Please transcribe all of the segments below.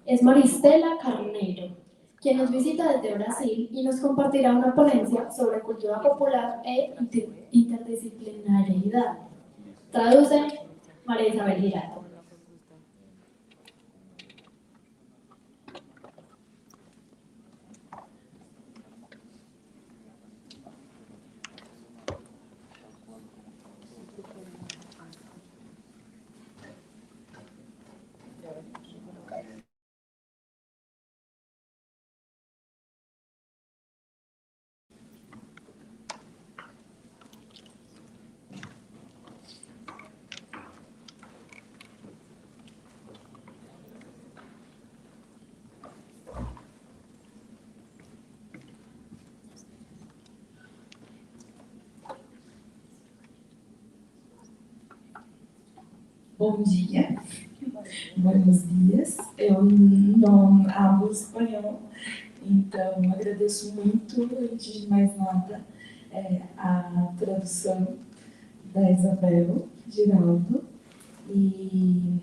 Es Maristela Carneiro, quien nos visita desde Brasil y nos compartirá una ponencia sobre cultura popular e interdisciplinariedad. Traduce María Isabel Giraldo. Bom dia, buenos dias. Eu não hablo espanhol, então agradeço muito, antes de mais nada, a tradução da Isabel Giraldo e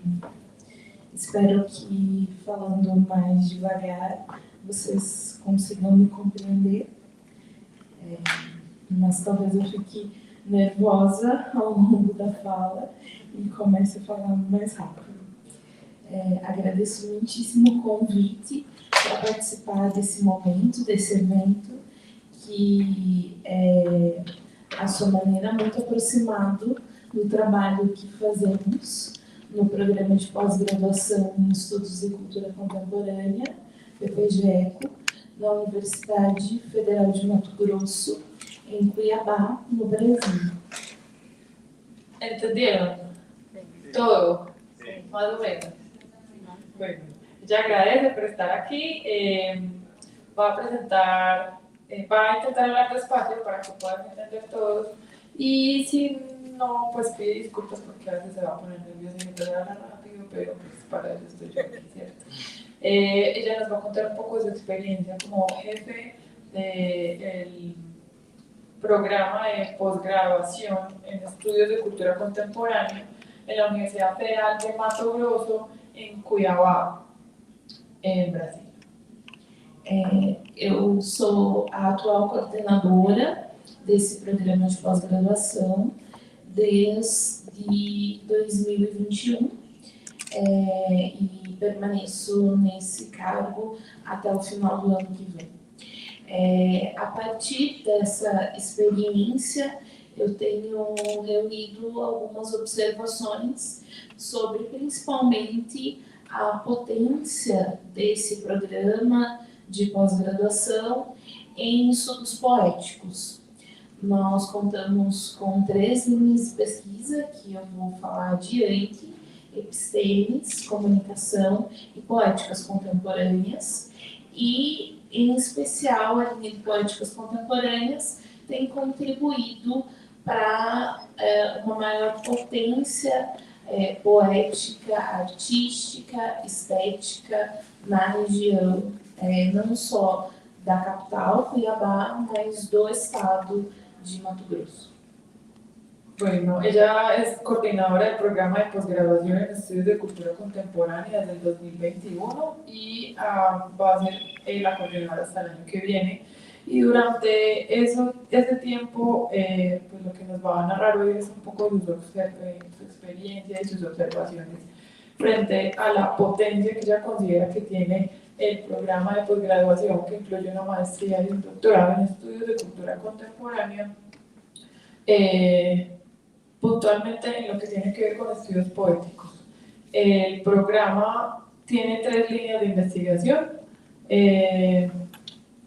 espero que, falando mais devagar, vocês consigam me compreender, mas talvez eu fique nervosa ao longo da fala e comece a falar mais rápido. Agradeço muitíssimo o convite para participar desse momento, desse evento, que é, à sua maneira, muito aproximado do trabalho que fazemos no programa de pós-graduação em Estudos de Cultura Contemporânea, PPGECO, na Universidade Federal de Mato Grosso, em Cuiabá, no Brasil. ¿Entendieron? ¿Todo? Sí. Más o menos. Bueno, ella agradece por estar aquí. Va a presentar, va a intentar hablar despacio para que puedan entender todos. Y si no, pues pide disculpas porque a veces se va a poner nerviosa y mientras habla rápido, pero pues para eso estoy yo aquí, ¿cierto? Ella nos va a contar un poco de su experiencia como jefe del programa de posgraduación en estudios de cultura contemporánea en la Universidad Federal de Mato Grosso, em Cuiabá, em Brasil. Eu sou a atual coordenadora desse programa de pós-graduação desde 2021 e permaneço nesse cargo até o final do ano que vem. A partir dessa experiência, eu tenho reunido algumas observações sobre, principalmente, a potência desse programa de pós-graduação em estudos poéticos. Nós contamos com 3 linhas de pesquisa, que eu vou falar adiante: epistemes, comunicação e poéticas contemporâneas, e, em especial, a linha de poéticas contemporâneas tem contribuído para uma maior potência poética, artística, estética na região, não só da capital, Cuiabá, mas do estado de Mato Grosso. Bueno, ella es coordinadora del programa de posgraduación en estudios de cultura contemporánea desde el 2021 y va a ser la coordinadora hasta el año que viene. Y durante ese tiempo, pues lo que nos va a narrar hoy es un poco su experiencia y sus observaciones frente a la potencia que ella considera que tiene el programa de posgraduación, que incluye una maestría y un doctorado en estudios de cultura contemporánea, puntualmente en lo que tiene que ver con estudios poéticos. El programa tiene 3 líneas de investigación.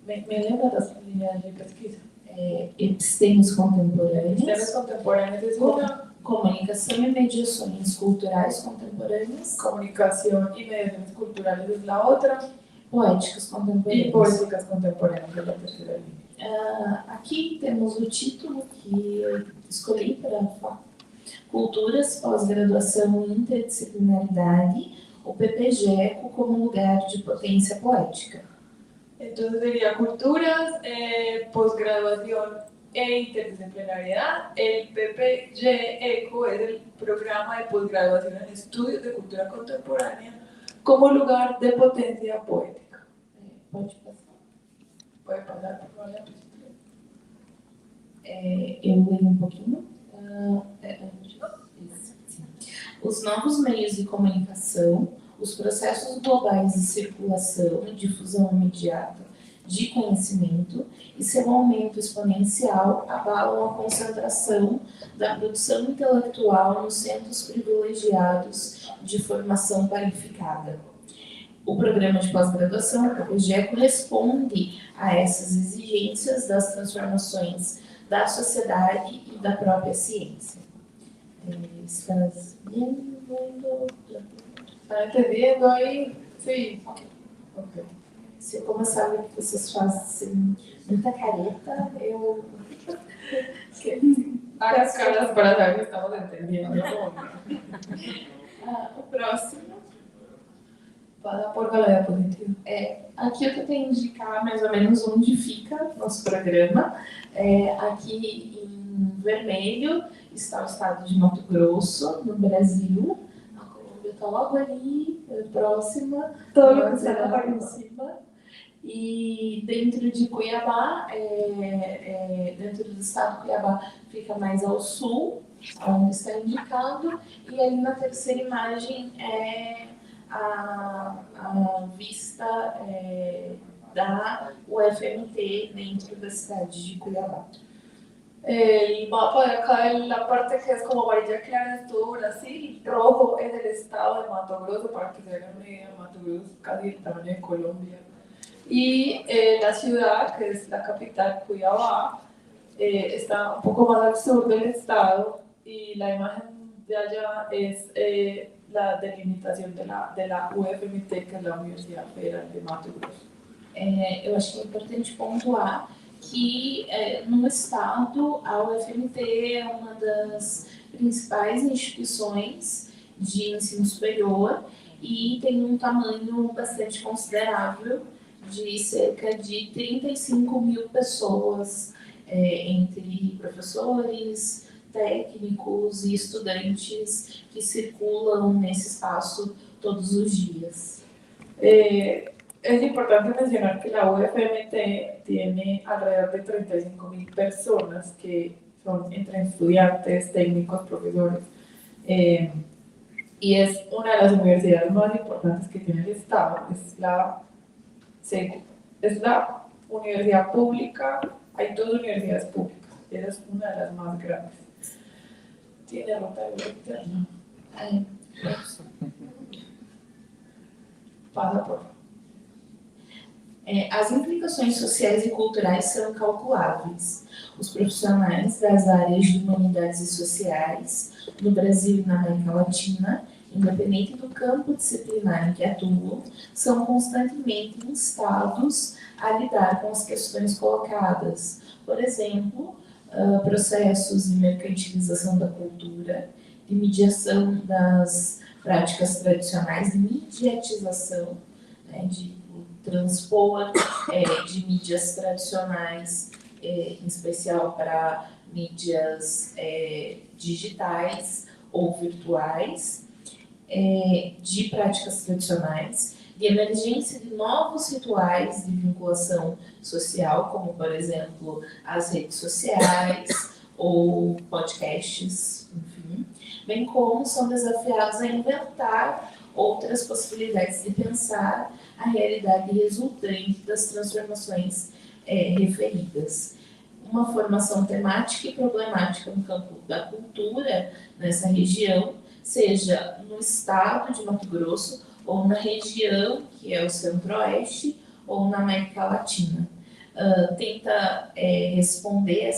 Me lembra das linhas de pesquisa? Epistemes contemporâneos. Epistemes contemporâneos es una. Comunicação e mediações culturais contemporâneas. Comunicación y mediaciones culturales es la otra. Poéticas contemporâneas. Y poéticas contemporâneas es la tercera línea. Aqui temos o título que eu escolhi para falar: Culturas, pós-graduação e interdisciplinaridade, o PPGECO como lugar de potência poética. Entonces sería culturas, posgraduación e interdisciplinaridad. El PPGECO es el programa de posgraduación en estudios de cultura contemporánea como lugar de potência poética. Pode passar. Pode passar, olha. Eu leio um pouquinho. Isso, sim. Os novos meios de comunicação, os processos globais de circulação e difusão imediata de conhecimento e seu aumento exponencial abalam a concentração da produção intelectual nos centros privilegiados de formação qualificada. O programa de pós-graduação, o PPGE, responde a essas exigências das transformações da sociedade e da própria ciência. ¿Estás viendo? ¿Está entendiendo ahí? Sí. Ok. Se eu começar a ver que vocês fazem muita careta, eu... Hagas caras para saber que estamos entendiendo. O próximo. Para por la diapositiva. Aqui eu tentei indicar mais ou menos onde fica nosso programa. Aqui em vermelho está o estado de Mato Grosso, no Brasil. A Colômbia está logo ali, próxima. Todo lo que está está lá para em cima. E dentro de Cuiabá, dentro do estado de Cuiabá, fica mais ao sul, onde está indicado. E ali na terceira imagem a vista da UFMT dentro da cidade de Cuiabá. El mapa de acá, en la parte que es como amarilla clara es todo Brasil, rojo es el estado de Mato Grosso, para que se hagan una idea, Mato Grosso es casi el tamaño de Colombia. Y la ciudad, que es la capital, Cuiabá, está un poco más al sur del estado, y la imagen de allá es la delimitación de la UFMT, que es la Universidad Federal de Mato Grosso. Eu acho que é importante pontuar que no estado a UFMT é uma das principais instituições de ensino superior e tem um tamanho bastante considerável de cerca de 35 mil pessoas, entre professores, técnicos e estudantes que circulam nesse espaço todos os dias. Es importante mencionar que la UFMT tiene alrededor de 35,000 personas que son entre estudiantes, técnicos, profesores, y es una de las universidades más importantes que tiene el Estado. Es la universidad pública, hay dos universidades públicas, esa es una de las más grandes. Tiene rotatividad interna. Pasa por favor. As implicações sociais e culturais são incalculáveis. Os profissionais das áreas de humanidades e sociais, no Brasil e na América Latina, independente do campo disciplinar em que atuam, são constantemente instados a lidar com as questões colocadas. Por exemplo, processos de mercantilização da cultura, de mediação das práticas tradicionais, de mediatização, de transpor de mídias tradicionais, em especial para mídias digitais ou virtuais, de práticas tradicionais, de emergência de novos rituais de vinculação social, como, por exemplo, as redes sociais ou podcasts, enfim, bem como são desafiados a inventar outras possibilidades de pensar a realidade resultante das transformações referidas. Uma formação temática e problemática no campo da cultura nessa região, seja no estado de Mato Grosso, ou na região, que é o Centro-Oeste, ou na América Latina. Tenta responder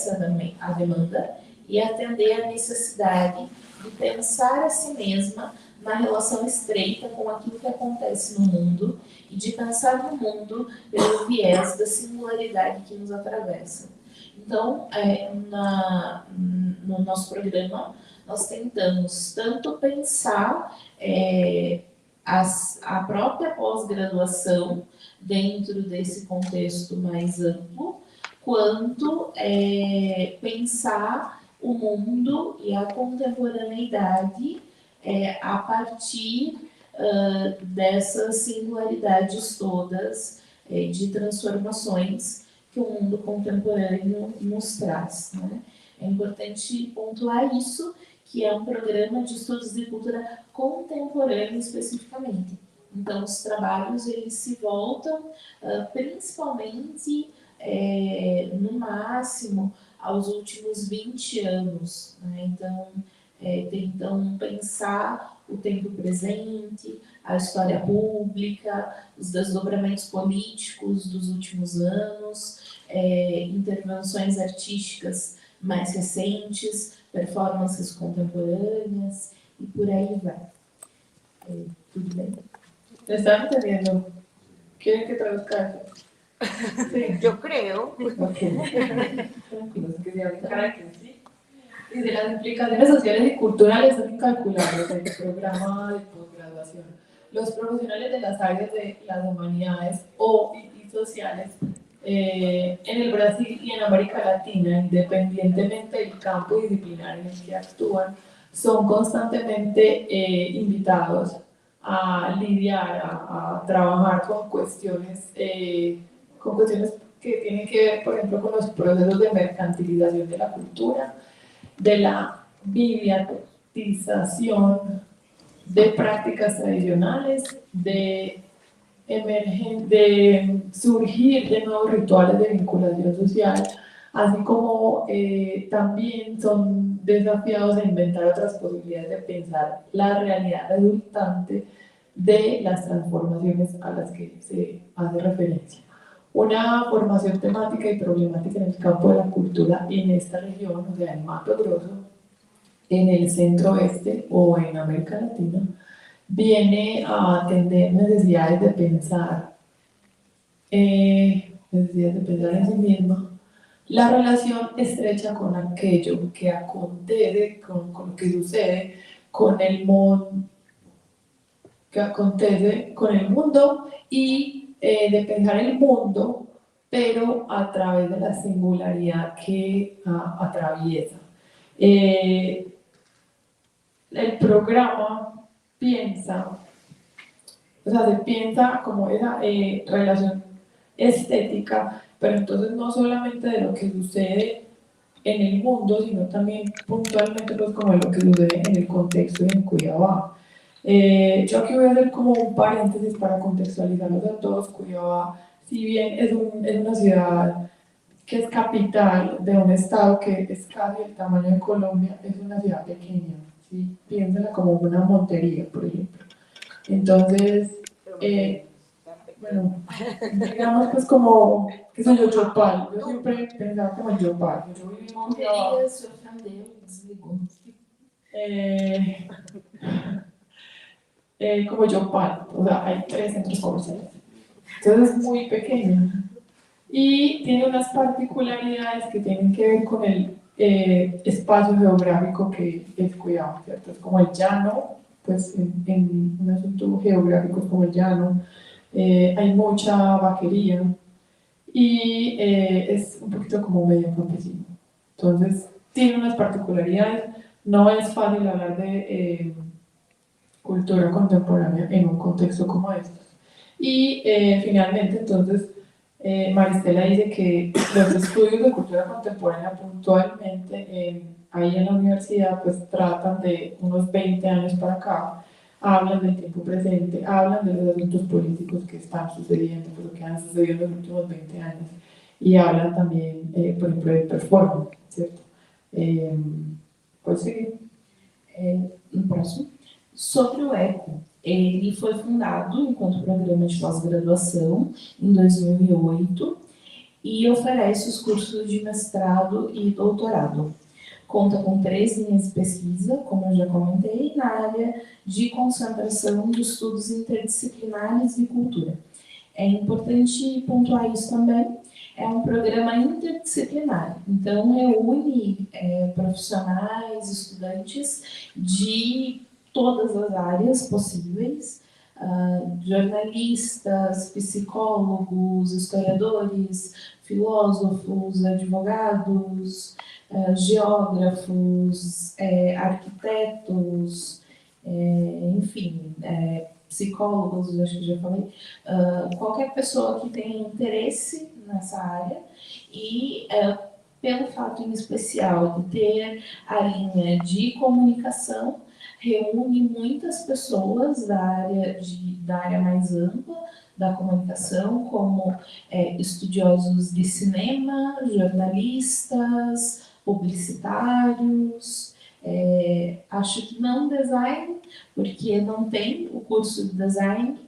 a demanda e atender à necessidade de pensar a si mesma na relação estreita com aquilo que acontece no mundo e de pensar no mundo pelo viés da singularidade que nos atravessa. Então, no nosso programa, nós tentamos tanto pensar a própria pós-graduação dentro desse contexto mais amplo, quanto pensar o mundo e a contemporaneidade a partir dessas singularidades todas de transformações que o mundo contemporâneo nos traz, né? É importante pontuar isso, que é um programa de estudos de cultura contemporânea especificamente. Então, os trabalhos eles se voltam principalmente, no máximo, aos últimos 20 anos, né? Então, tentam pensar o tempo presente, a história pública, os desdobramentos políticos dos últimos anos, intervenções artísticas mais recentes, performances contemporâneas e por aí vai. Tudo bem? ¿Están entendiendo? ¿Quieren que traduzca? Sí. Yo creo. Ok. Tranquilos, que si abren cara que sí. Dice, las implicaciones sociales y culturales son incalculables en el programa de posgraduación. Los profesionales de las áreas de las humanidades y sociales en el Brasil y en América Latina, independientemente del campo disciplinar en el que actúan, son constantemente invitados a lidiar, a trabajar con cuestiones que tienen que ver, por ejemplo, con los procesos de mercantilización de la cultura, de la bibliatización de prácticas tradicionales, de surgir de nuevos rituales de vinculación social, así como también son desafiados a inventar otras posibilidades de pensar la realidad resultante de las transformaciones a las que se hace referencia. Una formación temática y problemática en el campo de la cultura en esta región, o sea, en Mato Grosso, en el centro-oeste o en América Latina, viene a atender necesidades de pensar en sí misma, la relación estrecha con aquello que acontece, con lo que sucede con el mundo, y de pensar el mundo, pero a través de la singularidad que atraviesa. El programa piensa, se piensa como esa relación estética, pero entonces no solamente de lo que sucede en el mundo, sino también puntualmente pues como de lo que sucede en el contexto y en Cuiabá. Yo aquí voy a hacer como un paréntesis para contextualizarlos a todos. Cuiabá, si bien es una ciudad que es capital de un estado que es casi el tamaño de Colombia, es una ciudad pequeña, ¿sí? Piénsala como una Montería, por ejemplo. Entonces, bueno, digamos pues como, qué sé yo, Yopal. Yo siempre pensaba como en Yopal. Yo viví en Cuiabá. Monteria se ofendeu, desligou. Como Yopal, o sea, hay 3 centros comerciales. Entonces es muy pequeño. Y tiene unas particularidades que tienen que ver con el espacio geográfico que es Cuiabá, ¿cierto? Es como el llano, pues en un asunto geográfico es como el llano, hay mucha vaquería y es un poquito como medio campesino. Entonces tiene unas particularidades, no es fácil hablar de cultura contemporánea en un contexto como estos. Y finalmente, entonces, Maristela dice que los estudios de cultura contemporánea puntualmente ahí en la universidad pues tratan de unos 20 años para acá, hablan del tiempo presente, hablan de los asuntos políticos que están sucediendo, pues, lo que han sucedido en los últimos 20 años, y hablan también, por ejemplo, de performance, ¿cierto? Pode seguir. No próximo. Sobre o ECO, ele foi fundado enquanto programa de pós-graduação em 2008 e oferece os cursos de mestrado e doutorado. Conta com 3 linhas de pesquisa, como eu já comentei, na área de concentração de estudos interdisciplinares e cultura. É importante pontuar isso também. É um programa interdisciplinar, então reúne profissionais, estudantes de todas as áreas possíveis, jornalistas, psicólogos, historiadores, filósofos, advogados, geógrafos, arquitetos, enfim, psicólogos, acho que já falei, qualquer pessoa que tenha interesse nessa área e pelo fato em especial de ter a linha de comunicação, reúne muitas pessoas da área mais ampla da comunicação, como estudiosos de cinema, jornalistas, publicitários, acho que não design, porque não tem o curso de design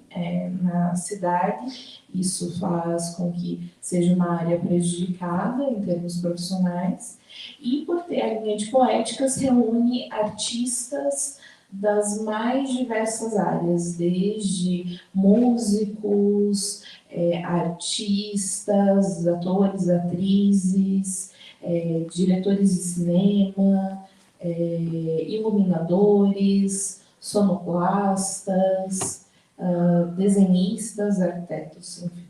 na cidade, isso faz com que seja uma área prejudicada em termos profissionais, e por ter a linha de poéticas, reúne artistas das mais diversas áreas, desde músicos, artistas, atores, atrizes, diretores de cinema, iluminadores, sonoplastas, desenhistas, arquitetos, enfim.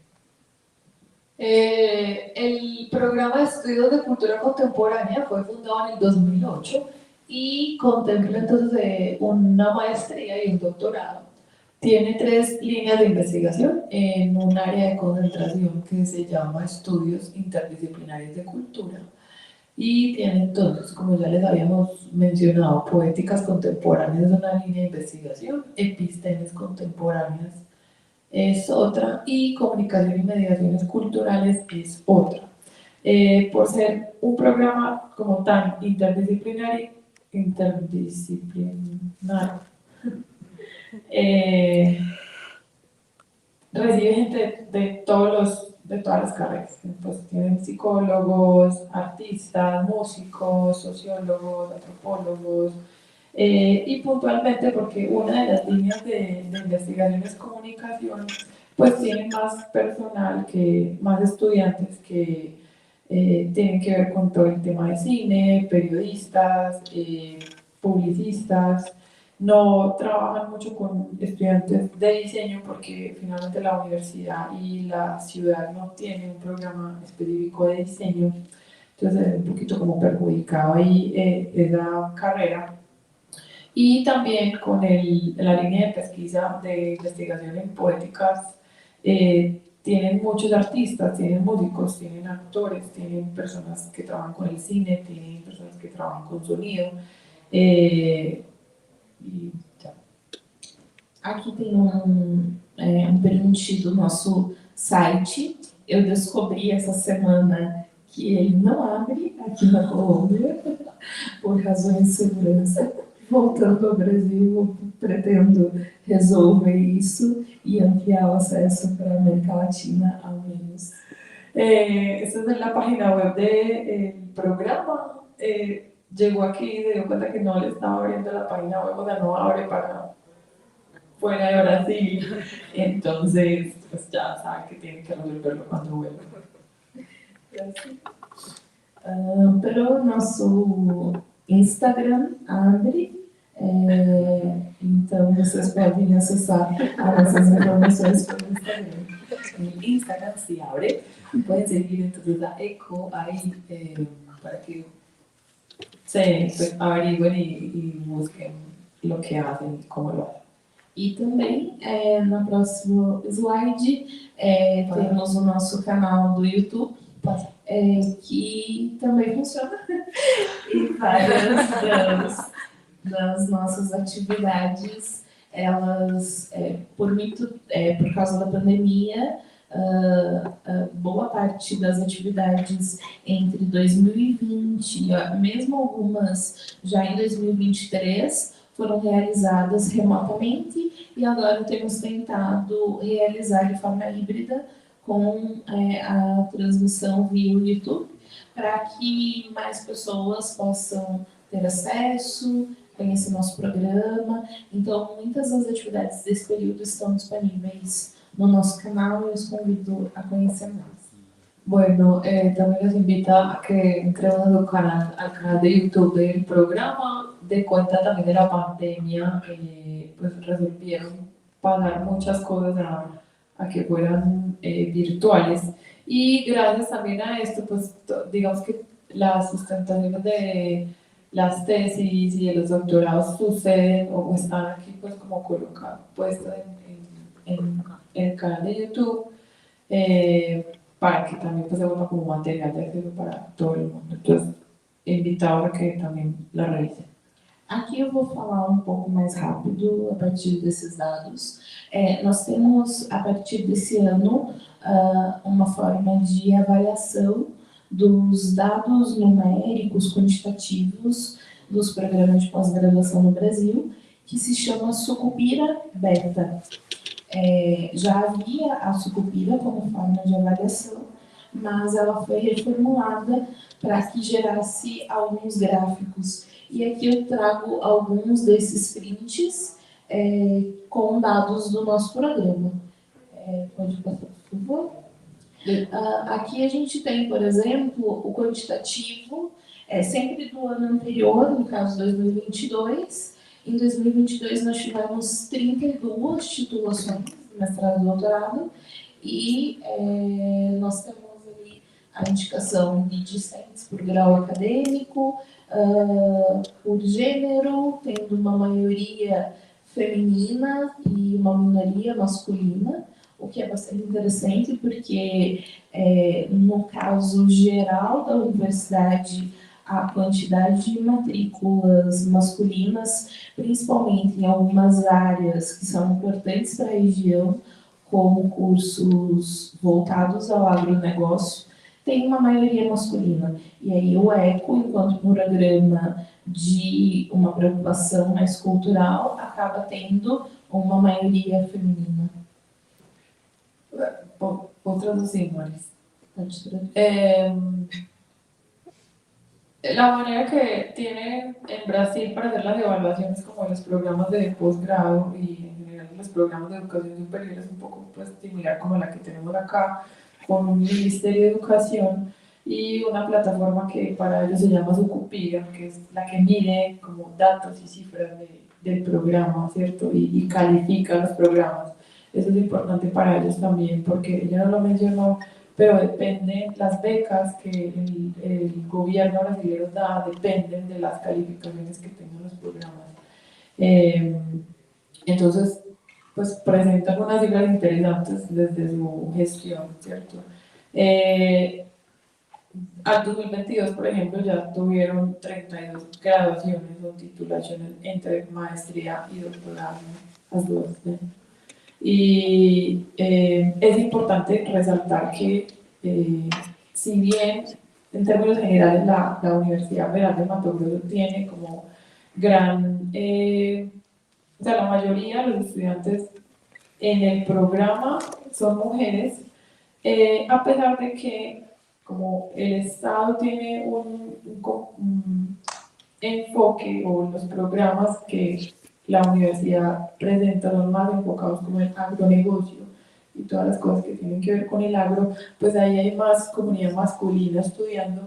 El programa de estudios de cultura contemporánea fue fundado en el 2008 y contempla entonces una maestría y un doctorado. Tiene 3 líneas de investigación en un área de concentración que se llama Estudios Interdisciplinarios de Cultura. Y tiene entonces, como ya les habíamos mencionado, poéticas contemporáneas es una línea de investigación, epistemes contemporáneas es otra y comunicación y mediaciones culturales es otra. Por ser un programa como tan interdisciplinario, recibe gente de todas las carreras. Pues tienen psicólogos, artistas, músicos, sociólogos, antropólogos, y puntualmente porque una de las líneas de investigación es comunicación, pues tienen más personal, más estudiantes que tienen que ver con todo el tema de cine, periodistas, publicistas. No trabajan mucho con estudiantes de diseño porque finalmente la universidad y la ciudad no tienen un programa específico de diseño, entonces es un poquito como perjudicado ahí esa carrera. Y también con la línea de pesquisa de investigación en poéticas, tienen muchos artistas, tienen músicos, tienen actores, tienen personas que trabajan con el cine, tienen personas que trabajan con sonido. E já. Aqui tem um print do nosso site. Eu descobri essa semana que ele não abre aqui na Colômbia, por razões de segurança. Voltando ao Brasil, pretendo resolver isso e ampliar o acesso para a América Latina, ao menos. Esta es la página web del programa. Llegó aquí y se dio cuenta que no le estaba abriendo la página web, o sea, no abre para fuera de Brasil. Entonces, pues ya saben que tienen que resolverlo cuando vuelva. Pelo nosso Instagram abre, então vocês podem acessar as nossas informações pelo Instagram. El Instagram sí abre, pueden seguir entonces a ECO ahí para que se averigüen y busquen lo que hacen y cómo lo hacen. E também, no próximo slide, temos o nosso canal do YouTube, que também funciona. E várias das nossas atividades, elas, por causa da pandemia, boa parte das atividades entre 2020 e mesmo algumas já em 2023 foram realizadas remotamente e agora temos tentado realizar de forma híbrida com a transmissão via YouTube para que mais pessoas possam ter acesso, conhecer nosso programa. Então, muitas das atividades desse período estão disponíveis no nosso canal y os convido a conocer más. Bueno, también los invito a que entren al canal de YouTube del programa. De cuenta también de la pandemia, pues resolvieron pasar muchas cosas a que fueran virtuales. Y gracias también a esto, pues digamos que las sustentaciones las tesis y de los doctorados suceden o están aquí pues como colocadas, puestas en el canal de YouTube, para que también pues se vuelva como material de acceso para todo el mundo. Entonces, invitado a que também la revise. Aqui eu vou falar um pouco mais rápido a partir desses dados. Nós temos, a partir desse ano, uma forma de avaliação dos dados numéricos, quantitativos dos programas de pós-graduação no Brasil, que se chama Sucupira Beta. Já havia a Sucupira como forma de avaliação, mas ela foi reformulada para que gerasse alguns gráficos. E aqui eu trago alguns desses prints com dados do nosso programa. Pode passar, por favor? Aqui a gente tem, por exemplo, o quantitativo, sempre do ano anterior, no caso 2022. Em 2022 nós tivemos 32 titulações, mestrado e doutorado, e nós temos ali a indicação de discentes por grau acadêmico, por gênero, tendo uma maioria feminina e uma minoria masculina, o que é bastante interessante porque, no caso geral da universidade, a quantidade de matrículas masculinas, principalmente em algumas áreas que são importantes para a região, como cursos voltados ao agronegócio, tem uma maioria masculina. E aí o ECO, enquanto programa de uma preocupação mais cultural, acaba tendo uma maioria feminina. Vou traduzir, Maris. Pode traduzir. La manera que tiene en Brasil para hacer las evaluaciones como los programas de posgrado y en general los programas de educación superior es un poco pues, similar como la que tenemos acá, con un Ministerio de Educación y una plataforma que para ellos se llama Sucupira, que es la que mide como datos y cifras del programa, ¿cierto? Y califica los programas. Eso es importante para ellos también, porque ella no lo mencionó, pero dependen, las becas que el gobierno brasileño da dependen de las calificaciones que tengan los programas. Entonces, pues presentan unas cifras interesantes desde su gestión, ¿cierto? Al 2022, por ejemplo, ya tuvieron 32 graduaciones o titulaciones entre maestría y doctorado, las dos, ¿sí? Y es importante resaltar que, si bien en términos generales la Universidad Federal de Mato Grosso tiene como gran, o sea, la mayoría de los estudiantes en el programa son mujeres, a pesar de que como el Estado tiene un enfoque o los programas que la universidad presenta son más enfocados como el agronegocio y todas las cosas que tienen que ver con el agro, pues ahí hay más comunidad masculina estudiando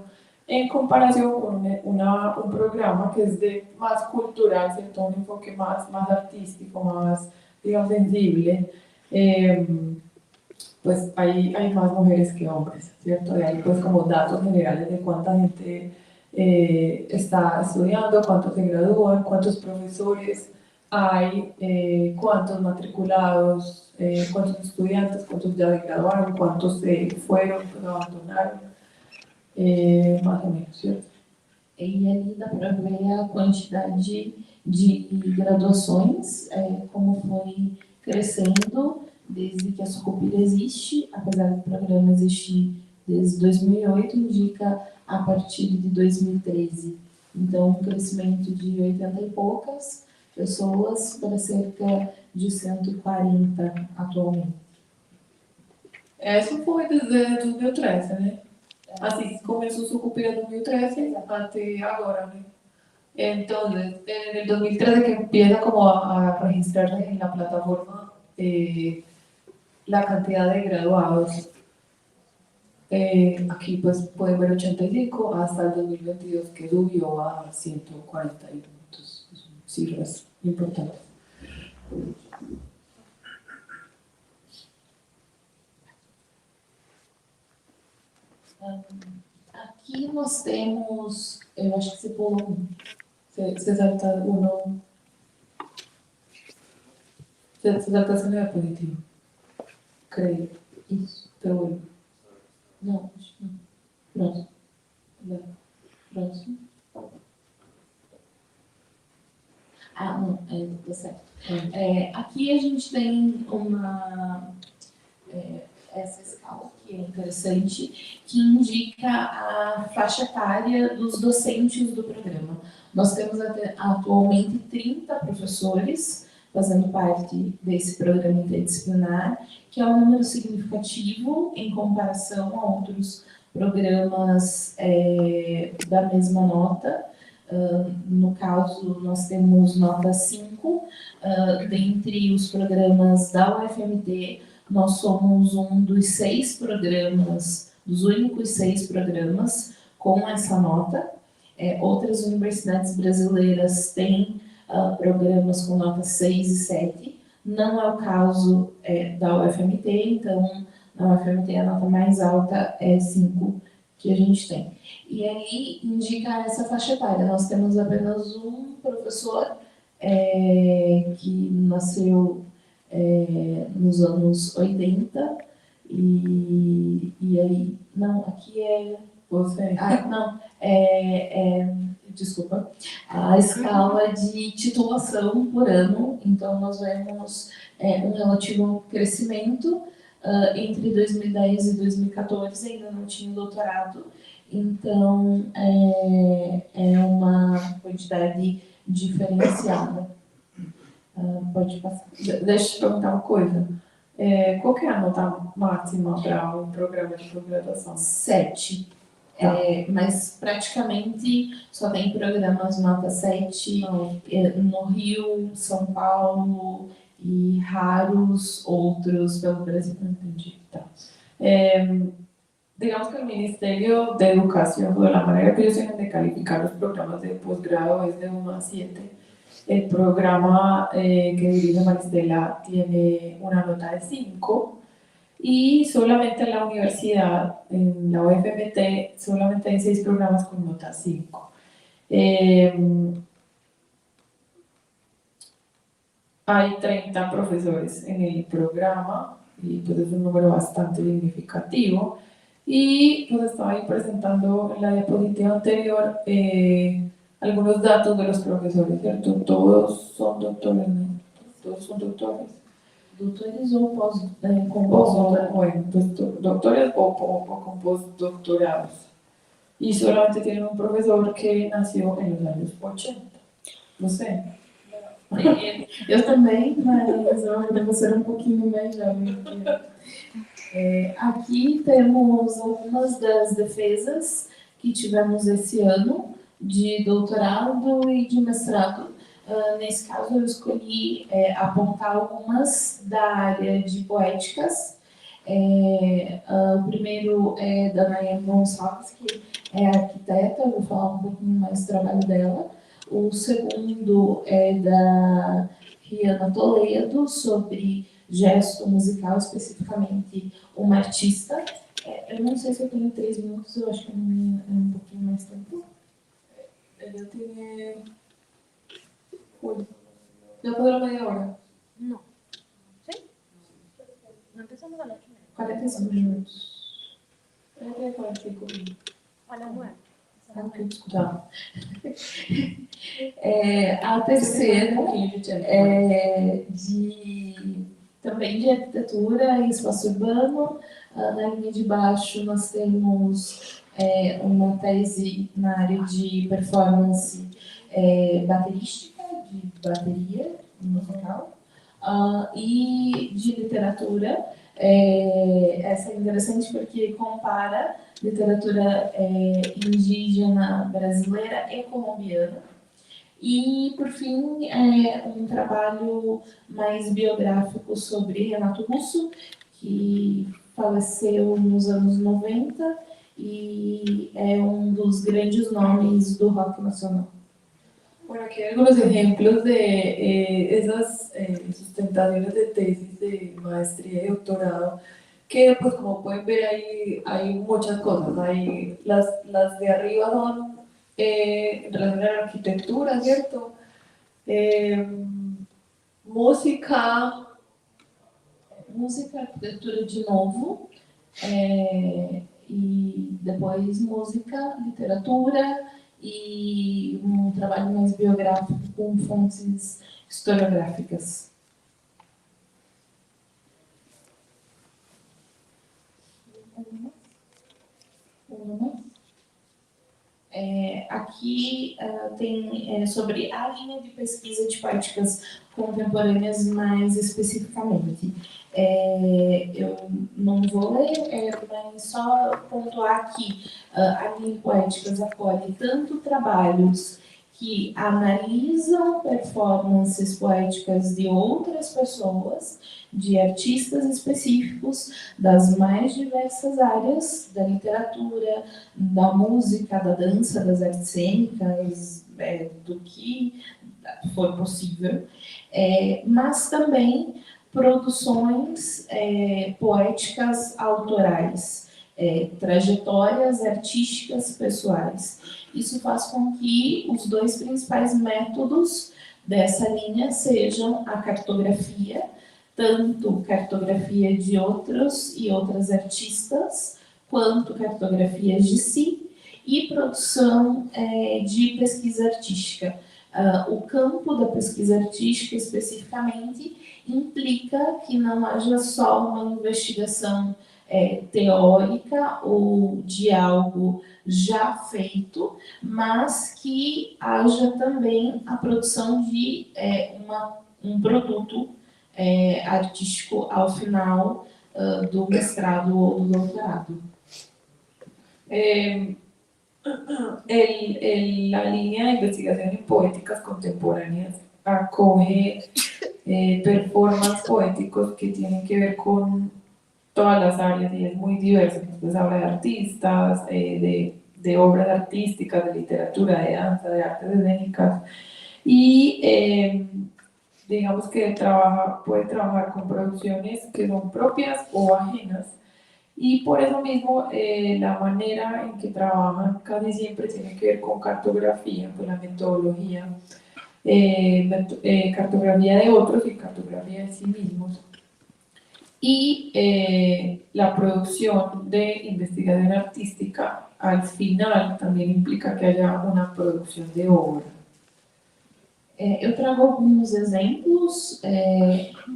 en comparación con un programa que es de más cultural, ¿cierto? Un enfoque más artístico, más, digamos, sensible. Pues hay más mujeres que hombres, ¿cierto? Y hay pues como datos generales de cuánta gente está estudiando, cuántos se gradúan, cuántos profesores hay, cuántos matriculados, cuántos estudiantes, cuántos ya se graduaron, cuántos se fueron, pues abandonaron, más o menos, ¿cierto? E ali dá para ver a quantidade de graduações, como foi crescendo desde que a Sucupira existe, apesar do programa existir desde 2008, indica a partir de 2013. Então, um crescimento de 80 e poucas pessoas para cerca de 140 atualmente. Eso fue desde 2013, né? Assim, começou Sucupira en 2013 até agora, né? Entonces, en el 2013 que empieza como a registrarse en la plataforma la cantidad de graduados. Aquí pues pueden ver 85 hasta el 2022 que subió a 141. Entonces, son cifras importantes. Aqui nós temos, eu acho que você pulou um. Você deve estar o não. Você deve estar sendo é positivo. Creio. Isso. Teu. Não, acho que não. Próximo. Não. Próximo. Ah, não, tá certo. Aqui a gente tem essa escala que é interessante, que indica a faixa etária dos docentes do programa. Nós temos atualmente 30 professores fazendo parte desse programa interdisciplinar, que é um número significativo em comparação a outros programas da mesma nota. No caso, nós temos nota 5, dentre os programas da UFMT, nós somos um dos 6 programas, dos únicos 6 programas com essa nota. Outras universidades brasileiras têm programas com nota 6 e 7, não é o caso da UFMT, então na UFMT a nota mais alta é 5 que a gente tem. E aí indica essa faixa etária. Nós temos apenas um professor que nasceu nos anos 80 e aí, não, aqui é... Você? Não, desculpa, a escala de titulação por ano, então nós vemos um relativo crescimento entre 2010 e 2014, ainda não tinha doutorado, então é uma quantidade diferenciada. Pode passar. Deixa eu te perguntar uma coisa. Qual que é a nota máxima para um programa de pós-graduação? 7. Mas praticamente só tem programas nota 7 no Rio, São Paulo e raros outros pelo Brasil. Entendi. Tá. Digamos que el Ministerio de Educación, de la manera que ellos tienen de calificar los programas de posgrado es de 1 a 7. El programa que dirige Maristela tiene una nota de 5 y solamente en la universidad, en la UFMT, solamente hay 6 programas con nota 5. Hay 30 profesores en el programa y pues es un número bastante significativo. Y pues estaba ahí presentando en la diapositiva anterior algunos datos de los profesores, ¿cierto? Todos son doctores, ¿no? Todos son doctores. Doutores ou com O, bueno, pues, doctores o con postdoctorados. Y solamente tienen un profesor que nació en los años 80. No sé. Eu também, mas eu devo ser um pouquinho mais jovem. Aqui temos algumas das defesas que tivemos esse ano, de doutorado e de mestrado. Nesse caso, eu escolhi apontar algumas da área de poéticas. O primeiro é da Nayane Gonçalves, que é arquiteta, eu vou falar um pouquinho mais do trabalho dela. O segundo é da Riana Toledo, sobre gesto musical, especificamente uma artista. Eu não sei se eu tenho 3 minutos, eu acho que é um pouquinho mais tempo. Ella tiene... Uy, ¿ya podrá media hora? No. ¿Sí? No empezamos a las 8:30. 45 minutos. Ella tiene 45 minutos. A las 9. Tá. A terceira também de arquitetura e espaço urbano. Na linha de baixo nós temos uma tese na área de performance baterística, de bateria musical, e de literatura. Essa é interessante porque compara literatura indígena brasileira e colombiana. E, por fim, um trabalho mais biográfico sobre Renato Russo, que faleceu nos anos 90 e é um dos grandes nomes do rock nacional. Bueno, aquí hay algunos ejemplos de esas sustentaciones de tesis de maestría y doctorado que pues como pueden ver ahí hay muchas cosas. Hay las de arriba son en relación a la arquitectura, ¿cierto? Música, arquitetura de novo, e depois música, literatura e trabalho mais biográfico com fontes historiográficas. Aqui tem sobre a linha de pesquisa de poéticas contemporâneas mais especificamente. Eu não vou ler, mas só pontuar que a linha de poéticas acolhe tanto trabalhos que analisam performances poéticas de outras pessoas, de artistas específicos das mais diversas áreas da literatura, da música, da dança, das artes cênicas, do que for possível, mas também produções poéticas autorais, trajetórias artísticas pessoais. Isso faz com que os dois principais métodos dessa linha sejam a cartografia, tanto cartografia de outros e outras artistas, quanto cartografias de si, e produção de pesquisa artística. O campo da pesquisa artística, especificamente, implica que não haja só uma investigação teórica ou de algo já feito, mas que haja também a produção de um produto artístico ao final do mestrado ou do doutorado. La línea de investigación en poéticas contemporáneas acoge performances poéticos que tienen que ver con todas las áreas y es muy diverso. Entonces habla de artistas, de obras artísticas, de literatura, de danza, de artes escénicas y digamos que puede trabajar con producciones que son propias o ajenas. Y por eso mismo la manera en que trabajan casi siempre tiene que ver con cartografía, con la metodología, cartografía de otros y cartografía de sí mismos. Y la producción de investigación artística al final también implica que haya una producción de obra. Eu trago alguns exemplos,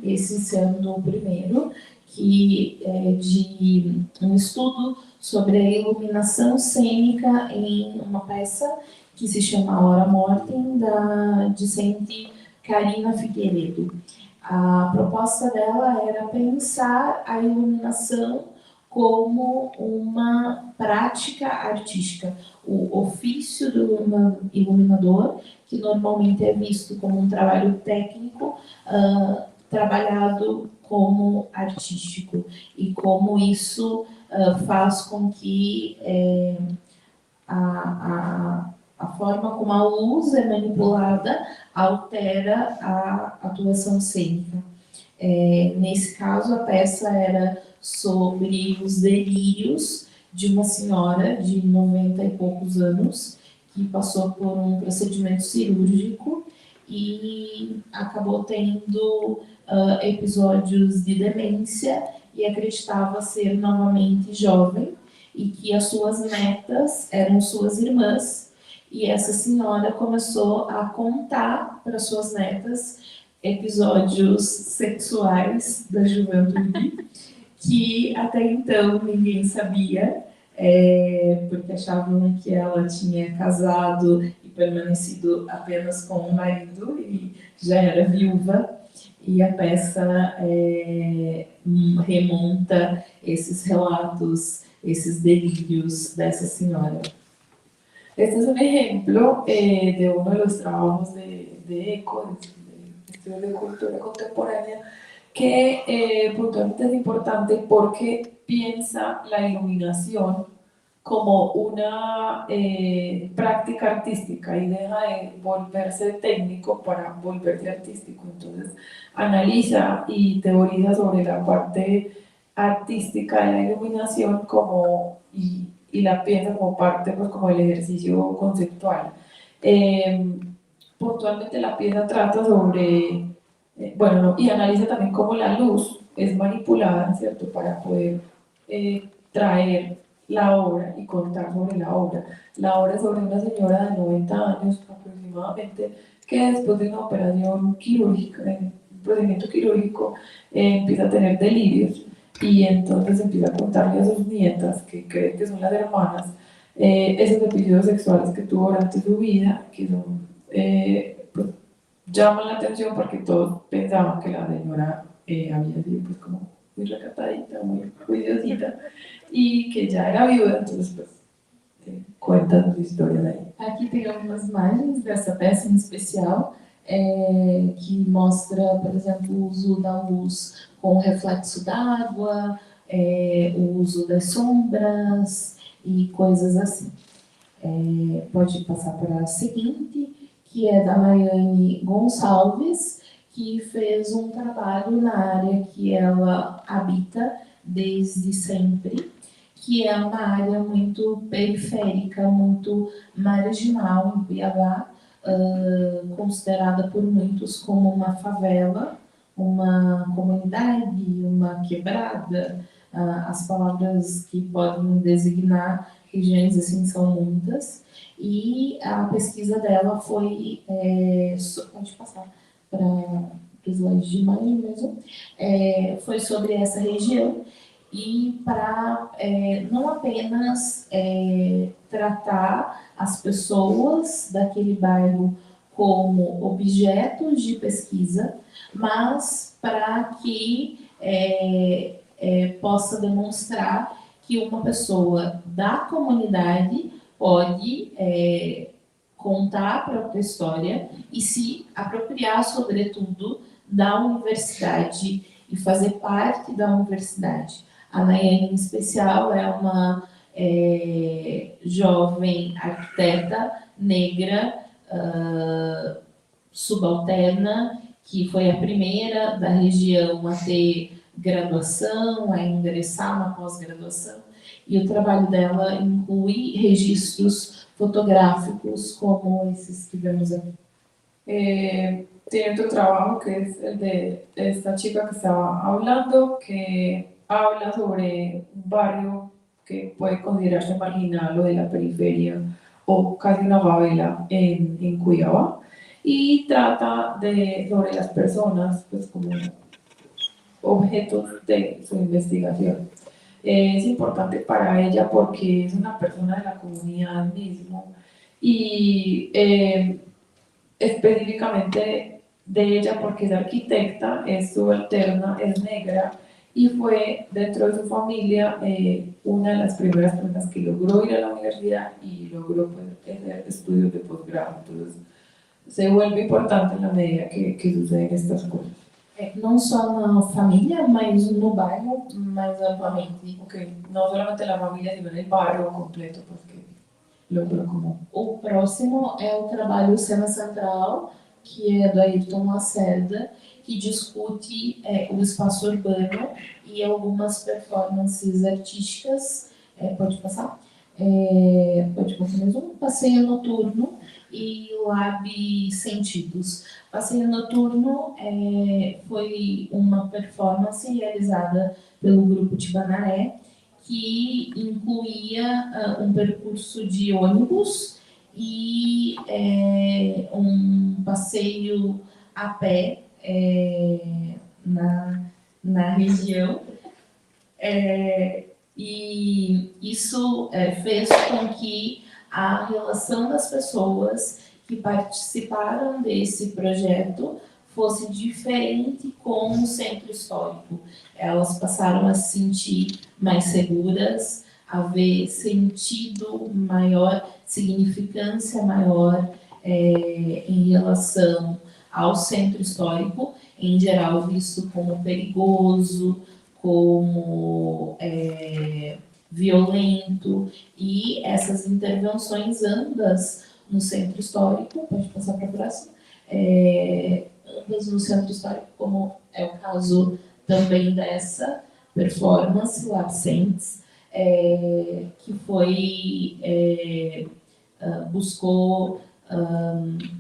esse sendo o primeiro, que é de um estudo sobre a iluminação cênica em uma peça que se chama Hora Mortem, da discente Karina Figueiredo. A proposta dela era pensar a iluminação como uma prática artística, o ofício do iluminador, que normalmente é visto como um trabalho técnico, trabalhado como artístico, e como isso faz com que a forma como a luz é manipulada altera a atuação cênica. Nesse caso, a peça era sobre os delírios de uma senhora de 90 e poucos anos que passou por um procedimento cirúrgico e acabou tendo episódios de demência e acreditava ser novamente jovem e que as suas netas eram suas irmãs, e essa senhora começou a contar para suas netas episódios sexuais da juventude que até então ninguém sabia, porque achavam que ela tinha casado e permanecido apenas com o marido e já era viúva. E a peça remonta esses relatos, esses delírios dessa senhora. Este es un ejemplo de uno de los trabajos de ECO, de Estudios de Cultura Contemporánea, que puntualmente es importante porque piensa la iluminación como una práctica artística y deja de volverse técnico para volverse artístico. Entonces analiza y teoriza sobre la parte artística de la iluminación como, y la piensa como parte pues, como del ejercicio conceptual. Puntualmente la pieza trata sobre, bueno, no, y analiza también cómo la luz es manipulada, ¿cierto?, para poder traer la obra y contar sobre la obra. La obra es sobre una señora de 90 años aproximadamente que después de una operación quirúrgica, un procedimiento quirúrgico, empieza a tener delirios y entonces empieza a contarle a sus nietas, que creen que son las hermanas, esos episodios sexuales que tuvo durante su vida, que son, pues, llaman la atención porque todos pensaban que la señora había sido pues como muy recatadita, muy juiciosita y que já era viúva, entonces pues cuentan sus historias aí. Aqui tem algumas imagens dessa peça em especial, que mostra, por exemplo, o uso da luz com reflexo d'água, o uso das sombras e coisas assim. Pode passar para a seguinte, que é da Rayane Gonçalves, que fez um trabalho na área que ela habita desde sempre, que é uma área muito periférica, muito marginal em Cuiabá, considerada por muitos como uma favela, uma comunidade, uma quebrada. As palavras que podem designar regiões assim são muitas. E a pesquisa dela foi, pode passar para os slides de imagem mesmo, foi sobre essa região e para não apenas tratar as pessoas daquele bairro como objetos de pesquisa, mas para que possa demonstrar que uma pessoa da comunidade pode contar a própria história e se apropriar, sobretudo, da universidade e fazer parte da universidade. A Nayane, em especial, é uma jovem arquiteta negra, subalterna, que foi a primeira da região a ter graduação, a ingressar na pós-graduação, e o trabalho dela inclui registros fotográficos como esses que vemos aqui. Tiene otro trabajo que es el de esta chica que estaba hablando, que habla sobre un barrio que puede considerarse marginal o de la periferia o casi una favela en Cuiabá, y trata sobre las personas pues, como objetos de su investigación. Es importante para ella porque es una persona de la comunidad mismo y específicamente de ella porque es arquitecta, es subalterna, es negra y fue dentro de su familia una de las primeras personas que logró ir a la universidad y logró pues, hacer estudios de posgrado. Entonces se vuelve importante en la medida que suceden estas cosas. Não só na família, mas no bairro mais amplamente. Okay. No solamente la familia, sino en el barrio completo, porque logró como... O próximo é o trabalho Cena Central, que é do Ayrton Lacerda, que discute o espaço urbano e algumas performances artísticas. Pode passar? Pode passar mais um. Passeio Noturno e Lab Sentidos. Passeio Noturno foi uma performance realizada pelo grupo Tibanaré, que incluía um percurso de ônibus e um passeio a pé na região. E isso fez com que a relação das pessoas que participaram desse projeto fosse diferente com o centro histórico. Elas passaram a se sentir mais seguras, a ver sentido maior, significância maior em relação ao centro histórico, em geral visto como perigoso, como violento, e essas intervenções ambas no centro histórico, pode passar para a próxima, ambas no centro histórico, como é o caso também dessa, performance, o Absentes, que buscou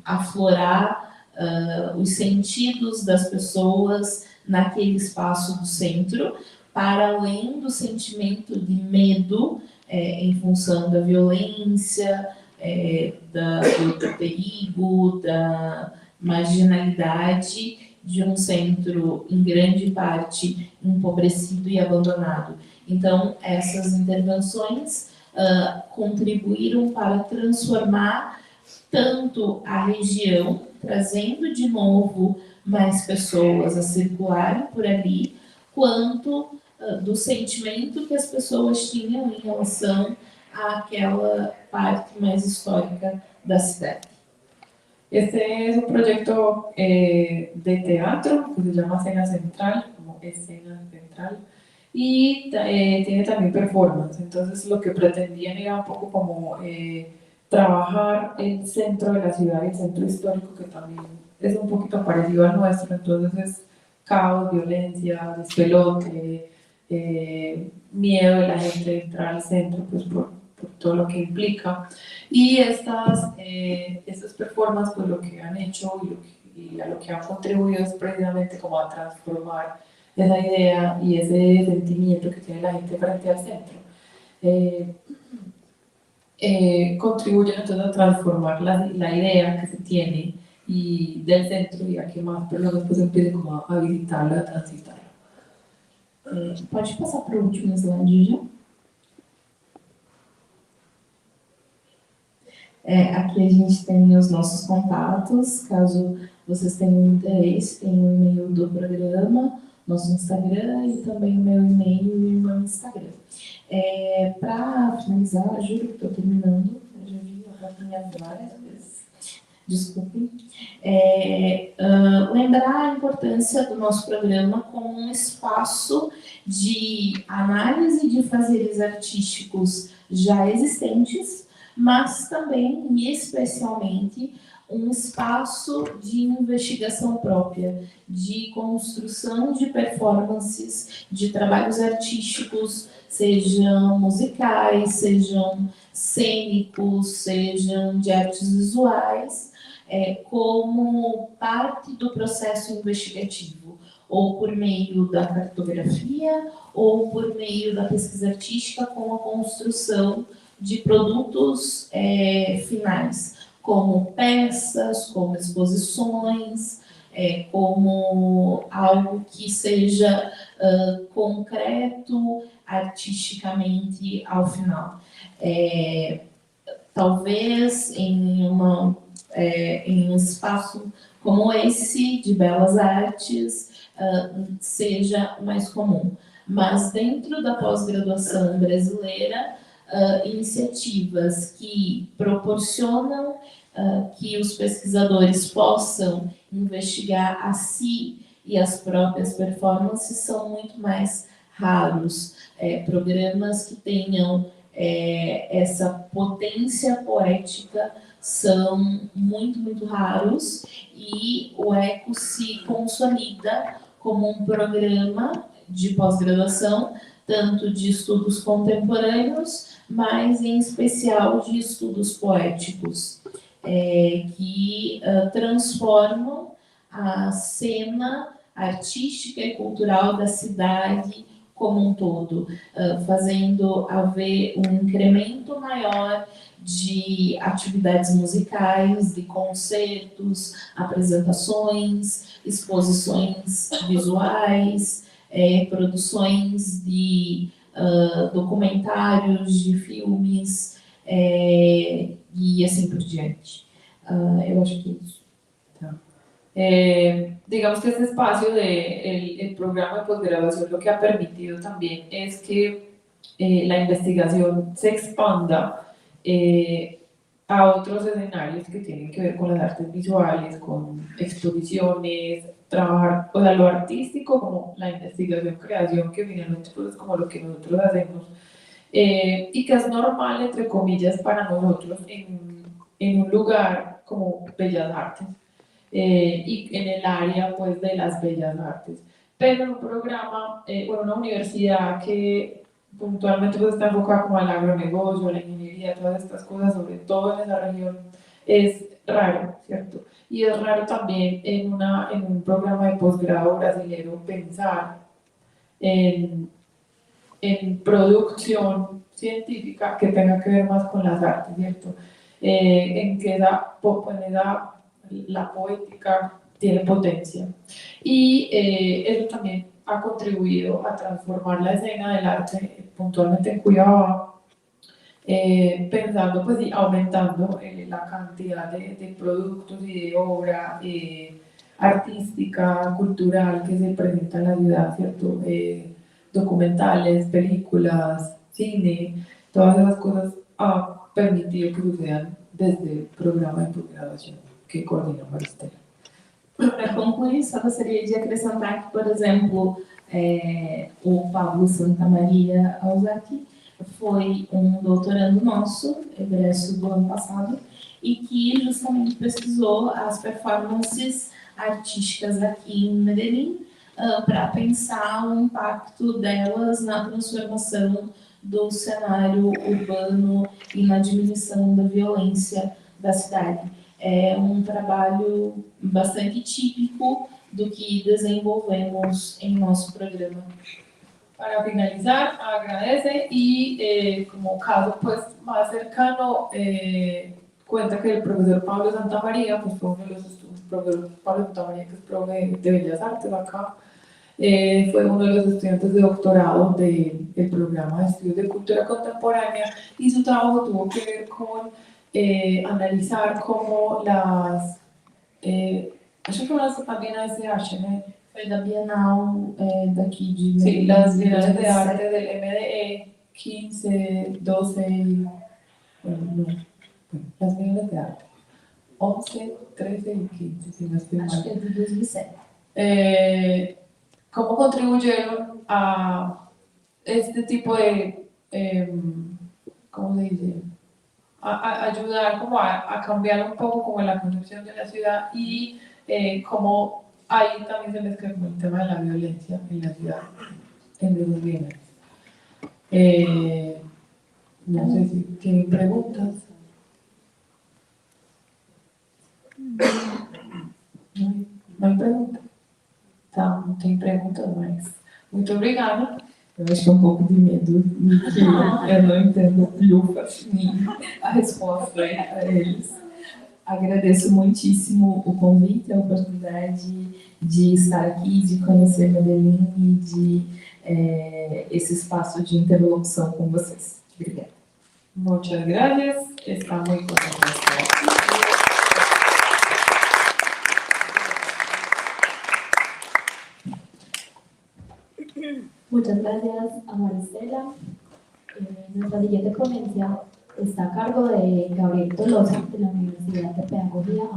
aflorar os sentidos das pessoas naquele espaço do centro, para além do sentimento de medo em função da violência, do perigo, da marginalidade de um centro, em grande parte, empobrecido e abandonado. Então, essas intervenções contribuíram para transformar tanto a região, trazendo de novo mais pessoas a circularem por ali, quanto do sentimento que as pessoas tinham em relação àquela parte mais histórica da cidade. Este es un proyecto de teatro que se llama Escena Central, como Escena Central, y tiene también performance. Entonces lo que pretendían era un poco como trabajar el centro de la ciudad, el centro histórico, que también es un poquito parecido al nuestro. Entonces es caos, violencia, despelote, miedo de la gente de entrar al centro, pues por todo lo que implica. Y estas performances, pues lo que han hecho y a lo que han contribuido es precisamente como a transformar esa idea y ese sentimiento que tiene la gente frente al centro. Contribuyen entonces a transformar la idea que se tiene y del centro, y a que más personas pues empiecen como a visitarla, a transitarla. Pode passar para o último slide já? Aqui a gente tem os nossos contatos, caso vocês tenham interesse, tem o e-mail do programa, nosso Instagram e também o meu e-mail e o meu Instagram. Para finalizar, juro que estou terminando, eu já vi a papinha várias vezes, desculpem. Lembrar a importância do nosso programa como um espaço de análise de fazeres artísticos já existentes, mas também, e especialmente, um espaço de investigação própria, de construção de performances, de trabalhos artísticos, sejam musicais, sejam cênicos, sejam de artes visuais, como parte do processo investigativo, ou por meio da cartografia, ou por meio da pesquisa artística, com a construção de produtos finais, como peças, como exposições, como algo que seja concreto artisticamente ao final. Talvez em um espaço como esse, de belas artes, seja mais comum. Mas dentro da pós-graduação brasileira, iniciativas que proporcionam que os pesquisadores possam investigar a si e as próprias performances são muito mais raros. Programas que tenham essa potência poética são muito, muito raros, e o ECO se consolida como um programa de pós-graduação, tanto de estudos contemporâneos, mas em especial de estudos poéticos, que transformam a cena artística e cultural da cidade como um todo, fazendo haver um incremento maior de atividades musicais, de concertos, apresentações, exposições visuais, produções de documentários, de filmes, e assim por diante. Eu acho que é isso. Digamos que este espacio del programa de posgraduación lo que ha permitido también es que la investigación se expanda a otros escenarios que tienen que ver con las artes visuales, con exposiciones, trabajar, o sea, lo artístico como la investigación, creación, que finalmente pues, es como lo que nosotros hacemos, y que es normal, entre comillas, para nosotros en un lugar como Bellas Artes. Y en el área pues de las bellas artes, pero en un programa, bueno, una universidad que puntualmente pues, está enfocada como al agronegocio, a la ingeniería, todas estas cosas, sobre todo en esa región, es raro, ¿cierto? Y es raro también en un programa de posgrado brasilero pensar en producción científica que tenga que ver más con las artes, ¿cierto? En que la poética tiene potencia. Y eso también ha contribuido a transformar la escena del arte, puntualmente en Cuiabá, pensando pues y aumentando la cantidad de productos y de obra artística, cultural que se presenta en la ciudad, ¿cierto? Documentales, películas, cine, todas esas cosas ha permitido que sucedan desde el programa de posgraduação que coordena Maristela. Para concluir, só gostaria de acrescentar que, por exemplo, o Pablo Santamaria Alzati foi doutorando nosso, egresso do ano passado, e que justamente pesquisou as performances artísticas aqui em Medellín para pensar o impacto delas na transformação do cenário urbano e na diminuição da violência da cidade. É trabalho bastante típico do que desenvolvemos em nosso programa. Para finalizar, agradece y como caso pues, más cercano, cuenta que el profesor Pablo Santamaría, pues fue uno de los profesor Pablo Santamaría, que es profe de Bellas Artes acá, fue uno de los estudiantes de doctorado del programa de estudios de cultura contemporánea y su trabajo tuvo que ver con analizar cómo las, acho que unas también ASH, ¿no? Foi da Bienal daqui de Sí, Medellín, las bienales de 2017. arte del MDE 15, 12, bueno, no, las bienales de arte 11, 13 y 15, si no estoy Acho que mal. é de 2007. ¿Cómo contribuyeron a este tipo de, ¿cómo se dice? A ayudar como a cambiar un poco como la concepción de la ciudad y cómo ahí también se les quedó el tema de la violencia en la ciudad, en los bienes. No sé si tienen preguntas. No hay preguntas. Tá, não tem perguntas, mas muito obrigada. Eu acho que é pouco de medo, que eu não entendo a resposta a eles. Agradeço muitíssimo o convite, a oportunidade de estar aqui, de conhecer Medellín e de esse espaço de interlocução com vocês. Obrigada. Muchas gracias. Está muy contenta de estar aquí. Muchas gracias a Maristela. Nuestra siguiente ponencia está a cargo de Gabriel Tolosa, de la Universidad de Pedagogía.